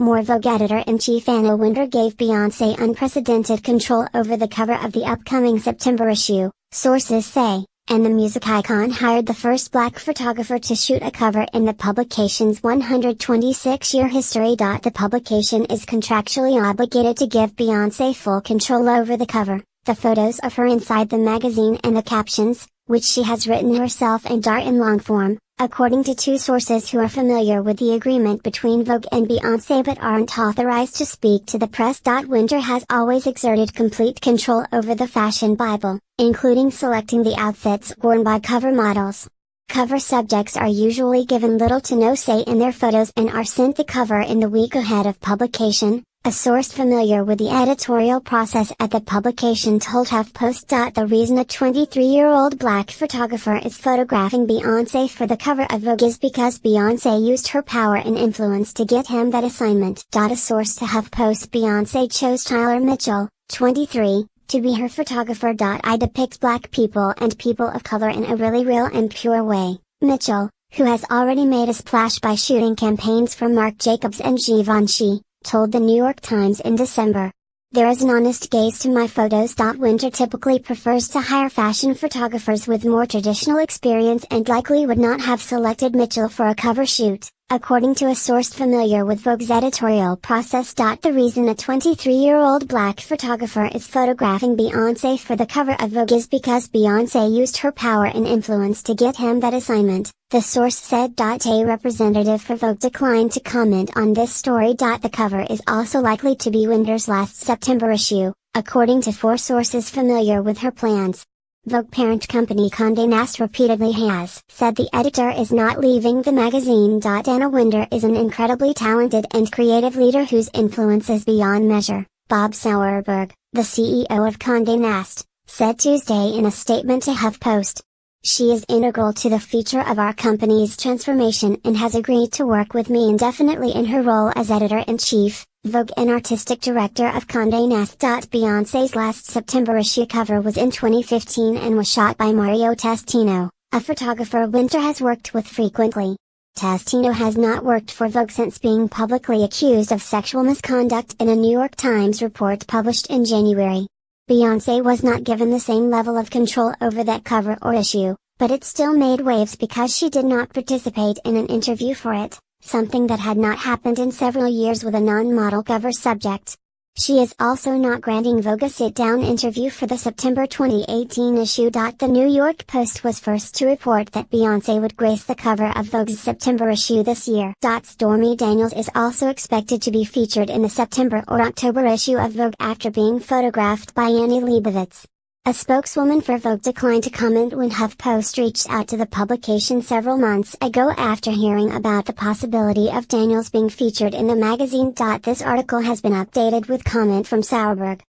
More Vogue editor-in-chief Anna Wintour gave Beyoncé unprecedented control over the cover of the upcoming September issue, sources say, and the music icon hired the first black photographer to shoot a cover in the publication's 126-year history. The publication is contractually obligated to give Beyoncé full control over the cover, the photos of her inside the magazine and the captions, which she has written herself and are in long form, according to two sources who are familiar with the agreement between Vogue and Beyoncé but aren't authorized to speak to the press. Wintour has always exerted complete control over the fashion Bible, including selecting the outfits worn by cover models. Cover subjects are usually given little to no say in their photos and are sent the cover in the week ahead of publication, a source familiar with the editorial process at the publication told HuffPost. The reason a 23-year-old black photographer is photographing Beyoncé for the cover of Vogue is because Beyoncé used her power and influence to get him that assignment. A source to HuffPost: Beyoncé chose Tyler Mitchell, 23, to be her photographer. I depict black people and people of color in a really real and pure way. Mitchell, who has already made a splash by shooting campaigns for Marc Jacobs and Givenchy, told the New York Times in December. There is an honest gaze to my photos. Wintour typically prefers to hire fashion photographers with more traditional experience and likely would not have selected Mitchell for a cover shoot, according to a source familiar with Vogue's editorial process. The reason a 23-year-old black photographer is photographing Beyoncé for the cover of Vogue is because Beyoncé used her power and influence to get him that assignment, the source said. A representative for Vogue declined to comment on this story. The cover is also likely to be Wintour's last September issue, according to four sources familiar with her plans. Vogue parent company Condé Nast repeatedly has said the editor is not leaving the magazine. Anna Wintour is an incredibly talented and creative leader whose influence is beyond measure, Bob Sauerberg, the CEO of Condé Nast, said Tuesday in a statement to HuffPost. She is integral to the future of our company's transformation and has agreed to work with me indefinitely in her role as editor-in-chief, Vogue and artistic director of Condé Nast. Beyoncé's last September issue cover was in 2015 and was shot by Mario Testino, a photographer Wintour has worked with frequently. Testino has not worked for Vogue since being publicly accused of sexual misconduct in a New York Times report published in January. Beyoncé was not given the same level of control over that cover or issue, but it still made waves because she did not participate in an interview for it, something that had not happened in several years with a non-model cover subject. She is also not granting Vogue a sit-down interview for the September 2018 issue. The New York Post was first to report that Beyoncé would grace the cover of Vogue's September issue this year. Stormy Daniels is also expected to be featured in the September or October issue of Vogue after being photographed by Annie Leibovitz. A spokeswoman for Vogue declined to comment when HuffPost reached out to the publication several months ago after hearing about the possibility of Daniels being featured in the magazine. This article has been updated with comment from Sauerberg.